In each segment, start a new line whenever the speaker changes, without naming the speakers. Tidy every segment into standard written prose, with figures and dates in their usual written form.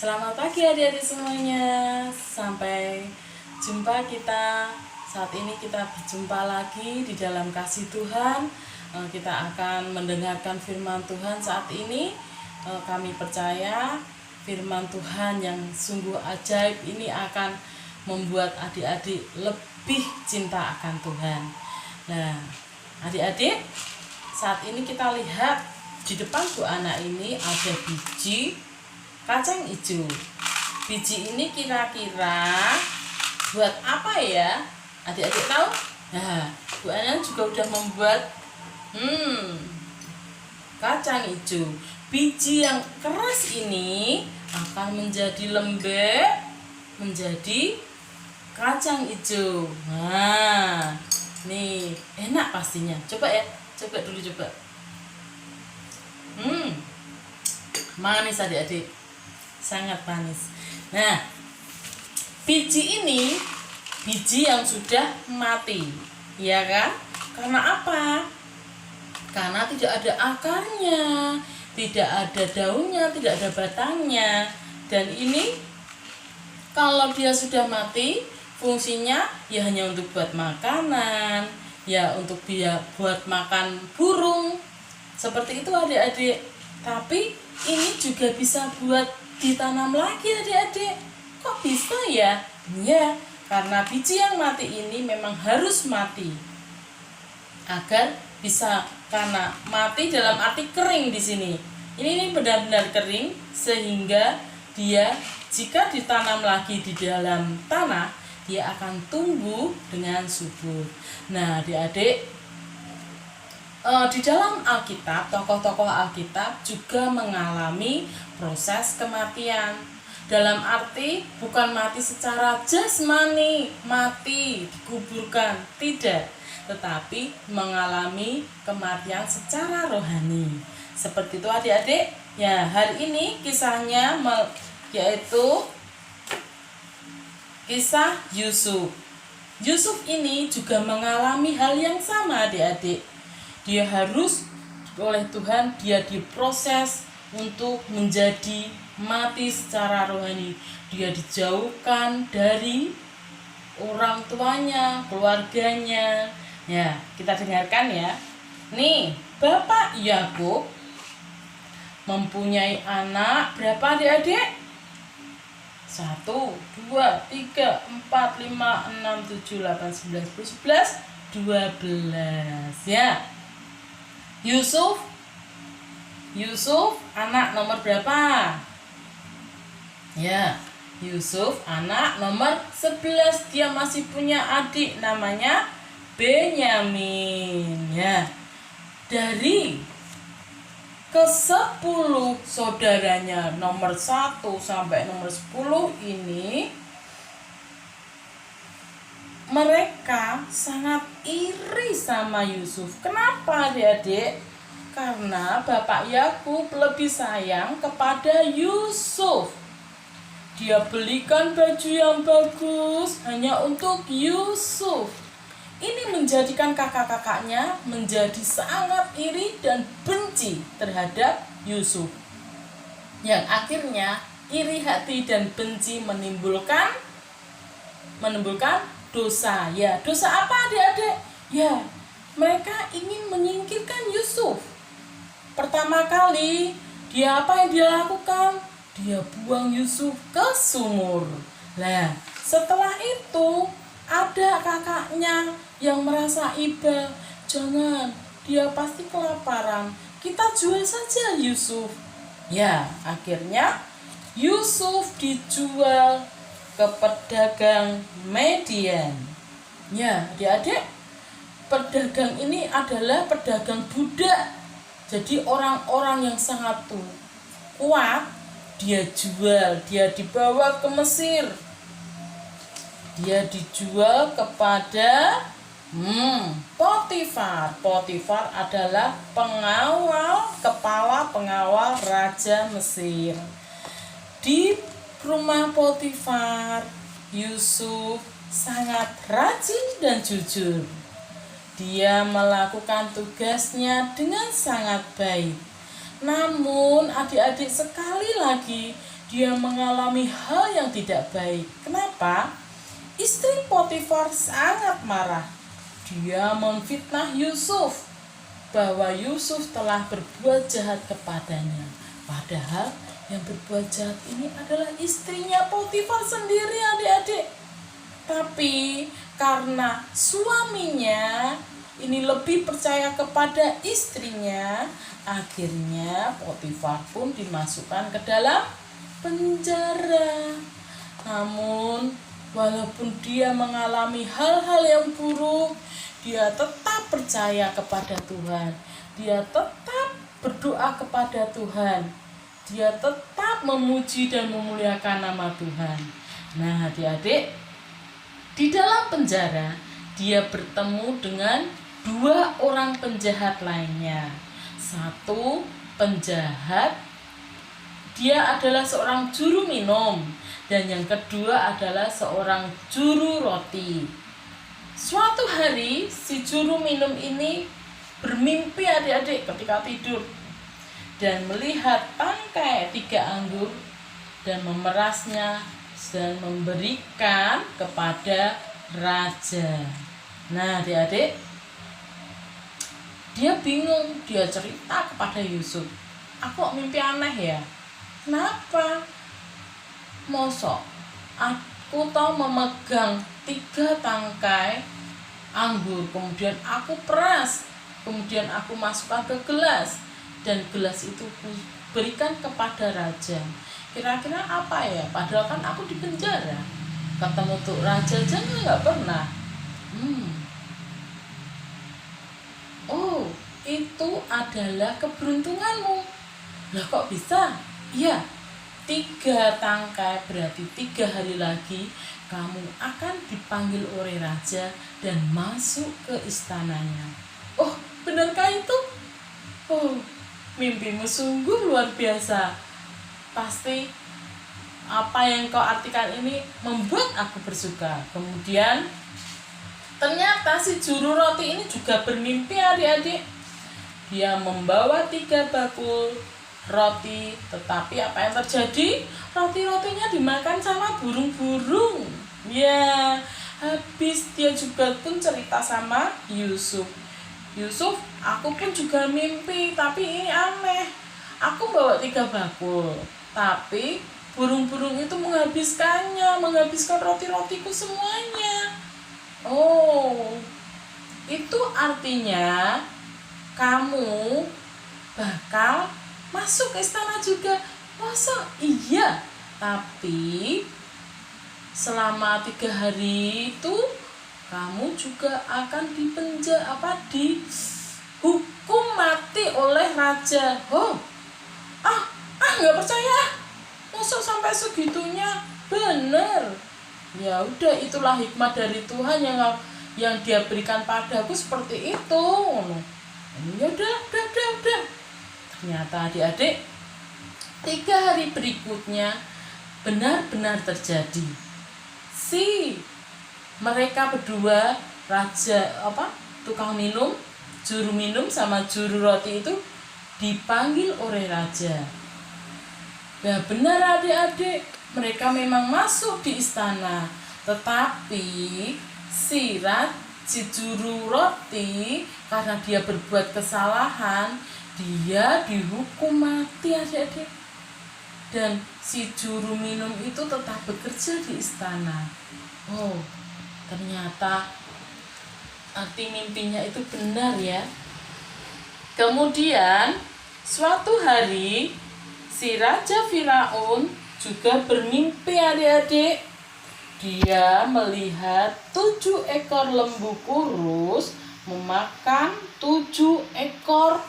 Selamat pagi adik-adik semuanya. Sampai jumpa kita. Saat ini kita berjumpa lagi di dalam kasih Tuhan. Kita akan mendengarkan firman Tuhan saat ini. Kami percaya firman Tuhan yang sungguh ajaib ini akan membuat adik-adik lebih cinta akan Tuhan. Nah, adik-adik, saat ini kita lihat di depan Bu Ana ini ada biji kacang hijau. Biji ini kira-kira buat apa ya? Adik-adik tahu? Nah, Bu Ana juga udah membuat kacang hijau. Biji yang keras ini akan menjadi lembek, menjadi kacang hijau. Nah, nih enak pastinya. Coba ya, coba dulu coba. Manis adik-adik, sangat manis. Nah, biji ini biji yang sudah mati, ya kan? Karena apa? Karena tidak ada akarnya, tidak ada daunnya, tidak ada batangnya. Dan ini kalau dia sudah mati, fungsinya ya hanya untuk buat makanan, ya untuk dia buat makan burung. Seperti itu adik-adik. Tapi ini juga bisa buat ditanam lagi adik-adik. Kok bisa ya? Ya, karena biji yang mati ini memang harus mati agar bisa, karena mati dalam arti kering di sini. Ini benar-benar kering sehingga dia jika ditanam lagi di dalam tanah, dia akan tumbuh dengan subur. Nah, adik-adik, di dalam Alkitab, tokoh-tokoh Alkitab juga mengalami proses kematian. Dalam arti bukan mati secara jasmani, mati, dikuburkan, tidak. Tetapi mengalami kematian secara rohani. Seperti itu adik-adik. Ya, hari ini kisahnya yaitu kisah Yusuf. Yusuf ini juga mengalami hal yang sama adik-adik. Dia harus oleh Tuhan, dia diproses untuk menjadi mati secara rohani. Dia dijauhkan dari orang tuanya, keluarganya. Ya, kita dengarkan ya. Nih, Bapak Yakub mempunyai anak berapa adik-adik? 1, 2, 3, 4, 5, 6, 7, 8, 9, 10, 11, 12. Ya. Yusuf anak nomor berapa? Ya, Yusuf anak nomor 11. Dia masih punya adik namanya Benyamin. Ya. Dari ke-10 saudaranya nomor 1 sampai nomor 10 ini, mereka sangat iri sama Yusuf. Kenapa adik-adik? Karena Bapak Yakub lebih sayang kepada Yusuf. Dia belikan baju yang bagus hanya untuk Yusuf. Ini menjadikan kakak-kakaknya menjadi sangat iri dan benci terhadap Yusuf. Yang akhirnya iri hati dan benci menimbulkan dosa. Ya, dosa apa adik-adik? Ya, mereka ingin menyingkirkan Yusuf. Pertama kali, apa yang dia lakukan? Dia buang Yusuf ke sumur. Nah, setelah itu ada kakaknya yang merasa iba. Jangan, dia pasti kelaparan. Kita jual saja Yusuf. Ya, akhirnya Yusuf dijual ke pedagang Median. Ya, adik-adik, pedagang ini adalah pedagang budak. Jadi orang-orang yang sangat kuat, dia jual, dia dibawa ke Mesir. Dia dijual kepada Potifar. Potifar adalah kepala pengawal Raja Mesir. Di rumah Potifar, Yusuf sangat rajin dan jujur. Dia melakukan tugasnya dengan sangat baik. Namun adik-adik sekali lagi dia mengalami hal yang tidak baik. Kenapa? Istri Potifar sangat marah. Dia memfitnah Yusuf bahwa Yusuf telah berbuat jahat kepadanya. Padahal yang berbuat jahat ini adalah istrinya Potifar sendiri, adik-adik. Tapi karena suaminya ini lebih percaya kepada istrinya, akhirnya Potifar pun dimasukkan ke dalam penjara. Namun walaupun dia mengalami hal-hal yang buruk, dia tetap percaya kepada Tuhan. Dia tetap berdoa kepada Tuhan. Dia tetap memuji dan memuliakan nama Tuhan. Nah, adik-adik, di dalam penjara dia bertemu dengan 2 orang penjahat lainnya. Satu penjahat, dia adalah seorang juru minum, dan yang kedua adalah seorang juru roti. Suatu hari si juru minum ini bermimpi, adik-adik, ketika tidur dan melihat tangkai 3 anggur dan memerasnya dan memberikan kepada raja. Nah, adik-adik, dia bingung, dia cerita kepada Yusuf, aku mimpi aneh ya. Kenapa? Mosok aku tahu memegang 3 tangkai anggur, kemudian aku peras, kemudian aku masukkan ke gelas, dan gelas itu berikan kepada raja. Kira-kira apa ya? Padahal kan aku di penjara, ketemu tuh raja aja nggak pernah. Oh, itu adalah keberuntunganmu. Lah kok bisa? Ya, 3 tangkai berarti 3 hari lagi kamu akan dipanggil oleh raja dan masuk ke istananya. Oh, benarkah itu? Oh, mimpimu sungguh luar biasa. Pasti apa yang kau artikan ini membuat aku bersuka. Kemudian ternyata si juru roti ini juga bermimpi, adik-adik. Dia membawa 3 bakul roti, tetapi apa yang terjadi? Roti-rotinya dimakan sama burung-burung. Ya, habis dia juga pun cerita sama Yusuf. Yusuf, aku pun juga mimpi, tapi ini aneh. Aku bawa 3 bakul, tapi burung-burung itu menghabiskan roti-rotiku semuanya. Oh, itu artinya kamu bakal masuk ke istana juga. Masa iya? Tapi selama 3 hari itu kamu juga akan dihukum mati oleh raja. Oh, nggak percaya. Masa sampai segitunya? Bener. Ya udah, itulah hikmat dari Tuhan yang dia berikan padaku seperti itu. Ya udah. Ternyata adik-adik, 3 hari berikutnya benar-benar terjadi. Mereka berdua, tukang minum, juru minum sama juru roti itu dipanggil oleh raja. Ya benar adik-adik, mereka memang masuk di istana, tetapi si juru roti karena dia berbuat kesalahan, dia dihukum mati, adik-adik. Dan si juru minum itu tetap bekerja di istana. Oh, ternyata arti mimpinya itu benar ya. Kemudian suatu hari si Raja Firaun juga bermimpi, adik-adik. Dia melihat 7 ekor lembu kurus memakan 7 ekor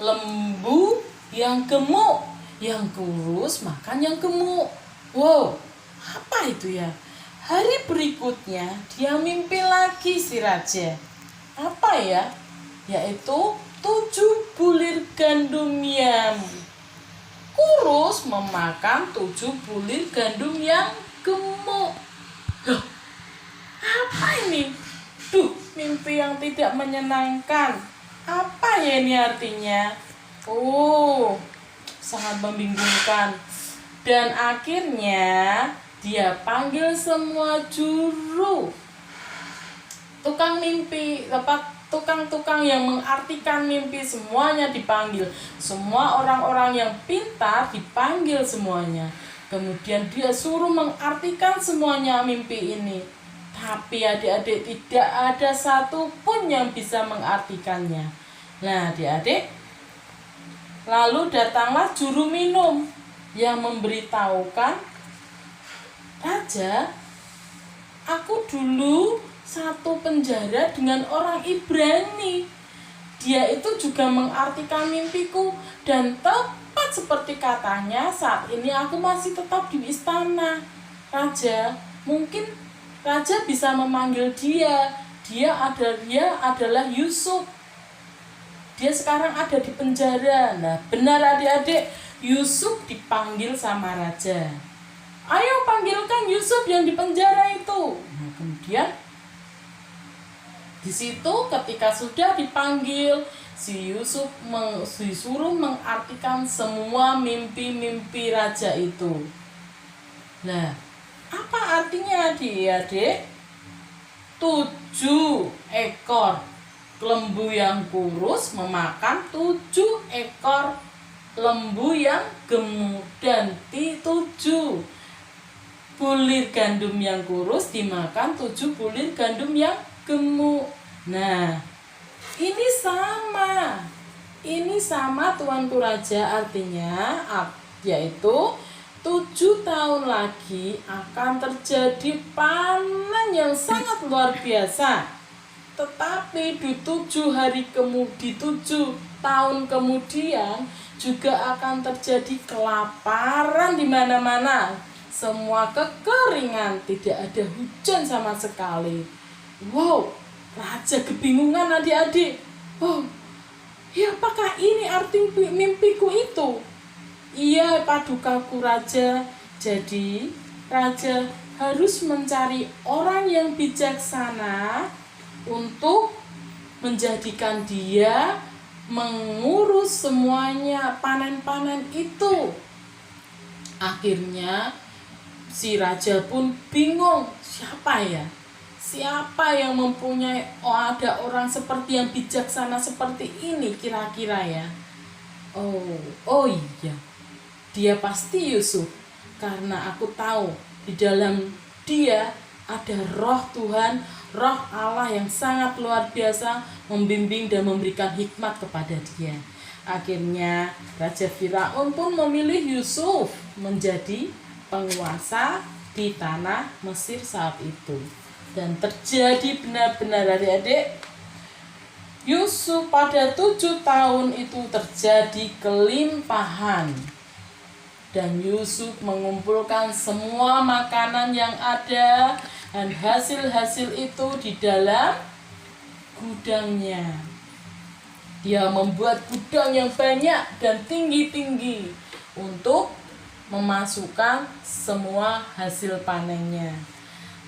lembu yang gemuk. Yang kurus makan yang gemuk. Wow, apa itu ya? Hari berikutnya dia mimpi lagi si raja. Apa ya? Yaitu 7 bulir gandum yang kurus memakan 7 bulir gandum yang gemuk. Loh, apa ini? Mimpi yang tidak menyenangkan. Apa ya ini artinya? Oh, sangat membingungkan. Dan akhirnya dia panggil semua juru tukang mimpi, tukang-tukang yang mengartikan mimpi, semuanya dipanggil. Semua orang-orang yang pintar dipanggil semuanya. Kemudian dia suruh mengartikan semuanya mimpi ini. Tapi adik-adik, tidak ada satupun yang bisa mengartikannya. Nah, adik-adik, lalu datanglah juru minum yang memberitahukan, "Raja, aku dulu satu penjara dengan orang Ibrani. Dia itu juga mengartikan mimpiku, dan tepat seperti katanya, saat ini aku masih tetap di istana. Raja, mungkin Raja bisa memanggil dia. Dia adalah Yusuf. Dia sekarang ada di penjara." Nah, benar adik-adik, Yusuf dipanggil sama raja. "Ayo panggilkan Yusuf yang di penjara itu." Nah, kemudian di situ ketika sudah dipanggil, si Yusuf disuruh mengartikan semua mimpi-mimpi raja itu. Nah, apa artinya adik-adik? 7 ekor lembu yang kurus memakan 7 ekor lembu yang gemuk, dan 7 bulir gandum yang kurus dimakan 7 bulir gandum yang gemuk. Nah, ini sama Tuanku Raja, artinya yaitu 7 tahun lagi akan terjadi panen yang sangat luar biasa. Tetapi di 7 tahun kemudian juga akan terjadi kelaparan di mana-mana. Semua kekeringan, tidak ada hujan sama sekali. Wow, raja kebingungan adik-adik. Oh, ya apakah ini arti mimpiku itu? Iya, padukaku raja. Jadi, raja harus mencari orang yang bijaksana untuk menjadikan dia mengurus semuanya panen-panen itu. Akhirnya si raja pun bingung, siapa yang mempunyai ada orang seperti yang bijaksana seperti ini kira-kira ya. Oh iya, dia pasti Yusuf, karena aku tahu di dalam dia ada roh Tuhan, roh Allah yang sangat luar biasa membimbing dan memberikan hikmat kepada dia. Akhirnya Raja Firaun pun memilih Yusuf menjadi penguasa di tanah Mesir saat itu. Dan terjadi benar-benar adik-adik, Yusuf pada 7 tahun itu terjadi kelimpahan. Dan Yusuf mengumpulkan semua makanan yang ada dan hasil-hasil itu di dalam gudangnya. Dia membuat gudang yang banyak dan tinggi-tinggi untuk memasukkan semua hasil panennya.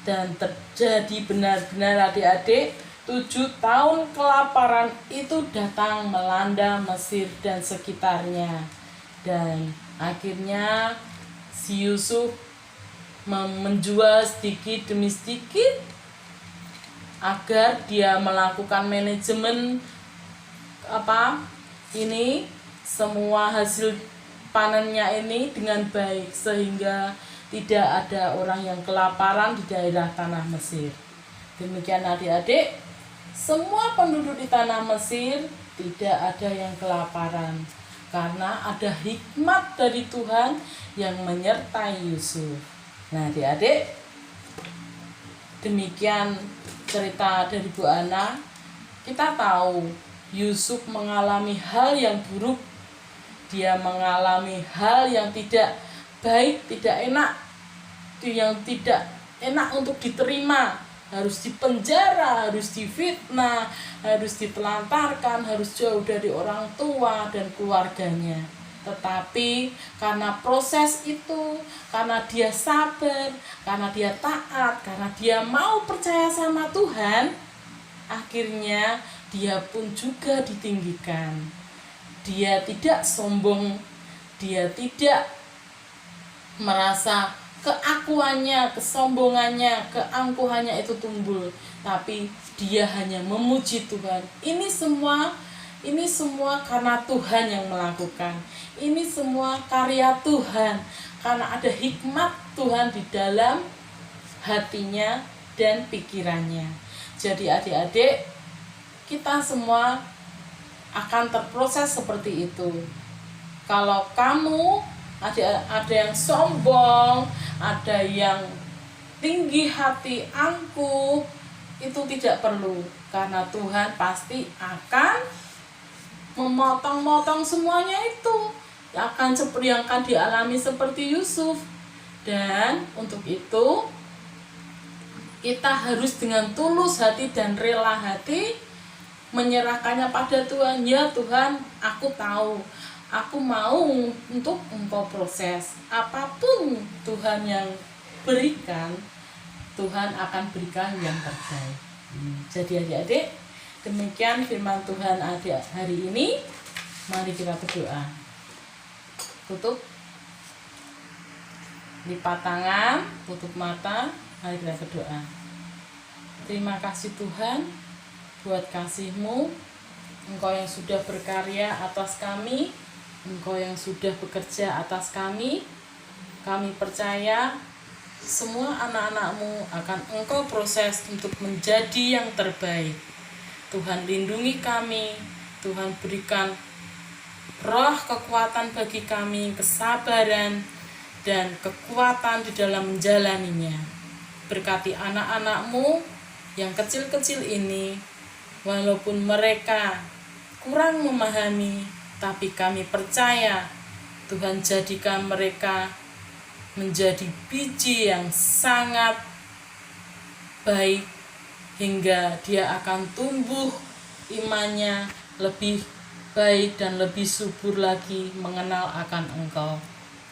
Dan terjadi benar-benar adik-adik, 7 tahun kelaparan itu datang melanda Mesir dan sekitarnya. Dan akhirnya si Yusuf menjual sedikit demi sedikit agar dia melakukan manajemen semua hasil panennya ini dengan baik, sehingga tidak ada orang yang kelaparan di daerah tanah Mesir. Demikian adik-adik, semua penduduk di tanah Mesir tidak ada yang kelaparan, karena ada hikmat dari Tuhan yang menyertai Yusuf. Nah adik-adik, demikian cerita dari Bu Ana. Kita tahu Yusuf mengalami hal yang buruk. Dia mengalami hal yang tidak baik, tidak enak, yang tidak enak untuk diterima. Harus dipenjara, harus difitnah, harus ditelantarkan, harus jauh dari orang tua dan keluarganya. Tetapi karena proses itu, karena dia sabar, karena dia taat, karena dia mau percaya sama Tuhan, akhirnya dia pun juga ditinggikan. Dia tidak sombong, dia tidak merasa keakuannya, kesombongannya, keangkuhannya itu tumbuh, tapi dia hanya memuji Tuhan. Ini semua karena Tuhan yang melakukan. Ini semua karya Tuhan, karena ada hikmat Tuhan di dalam hatinya dan pikirannya. Jadi adik-adik, kita semua akan terproses seperti itu. Kalau kamu ada yang sombong, ada yang tinggi hati, angkuh, itu tidak perlu, karena Tuhan pasti akan memotong-motong semuanya itu, akan seperti yang akan dialami seperti Yusuf. Dan untuk itu kita harus dengan tulus hati dan rela hati menyerahkannya pada Tuhan. Ya Tuhan, aku tahu, aku mau untuk Engkau proses. Apapun Tuhan yang berikan, Tuhan akan berikan yang terbaik. Jadi adik-adik, demikian firman Tuhan hari ini. Mari kita berdoa. Tutup, lipat tangan, tutup mata, mari kita berdoa. Terima kasih Tuhan buat kasih-Mu, Engkau yang sudah berkarya atas kami, Engkau yang sudah bekerja atas kami. Kami percaya semua anak-anak-Mu akan Engkau proses untuk menjadi yang terbaik. Tuhan lindungi kami, Tuhan berikan roh kekuatan bagi kami, kesabaran dan kekuatan di dalam menjalaninya. Berkati anak-anak-Mu yang kecil-kecil ini, walaupun mereka kurang memahami, tapi kami percaya Tuhan jadikan mereka menjadi biji yang sangat baik, hingga dia akan tumbuh imannya lebih baik dan lebih subur lagi mengenal akan Engkau.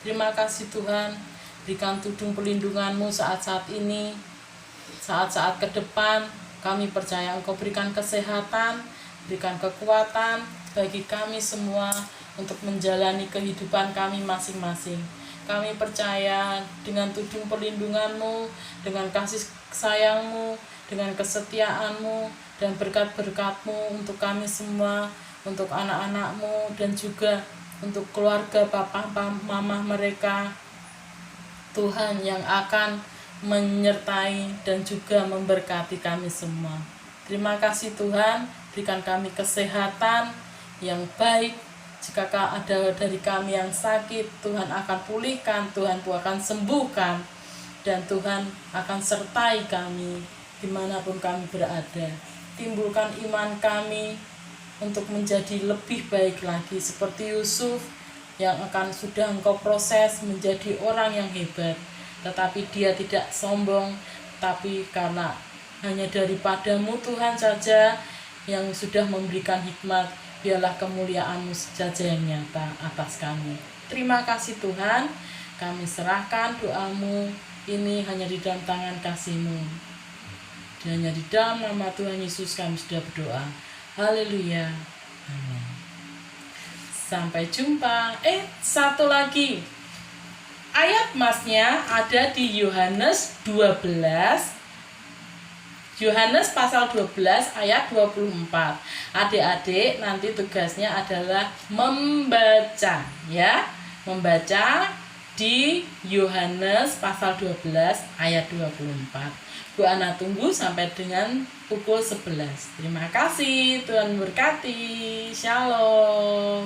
Terima kasih Tuhan, berikan tudung perlindungan-Mu saat-saat ini, saat-saat ke depan. Kami percaya Engkau berikan kesehatan, berikan kekuatan bagi kami semua untuk menjalani kehidupan kami masing-masing. Kami percaya dengan tudung perlindungan-Mu, dengan kasih sayang-Mu, dengan kesetiaan-Mu, dan berkat-berkat-Mu untuk kami semua, untuk anak-anak-Mu, dan juga untuk keluarga papa, mama mereka. Tuhan yang akan menyertai dan juga memberkati kami semua. Terima kasih Tuhan, berikan kami kesehatan yang baik. Jika ada dari kami yang sakit, Tuhan akan pulihkan, Tuhan akan sembuhkan, dan Tuhan akan sertai kami dimanapun kami berada. Timbulkan iman kami untuk menjadi lebih baik lagi, seperti Yusuf yang akan sudah Engkau proses menjadi orang yang hebat, tetapi dia tidak sombong, tapi karena hanya daripada-Mu Tuhan saja yang sudah memberikan hikmat, biarlah kemuliaan-Mu saja yang nyata atas kami. Terima kasih Tuhan, kami serahkan doa-Mu ini hanya di dalam tangan kasih-Mu. Dan hanya di dalam nama Tuhan Yesus kami sudah berdoa. Haleluya. Amin. Sampai jumpa. Satu lagi. Ayat masnya ada di Yohanes 12. Yohanes pasal 12 ayat 24. Adik-adik nanti tugasnya adalah membaca, ya. Membaca di Yohanes pasal 12 ayat 24. Bu Ana tunggu sampai dengan pukul 11. Terima kasih, Tuhan berkati. Shalom.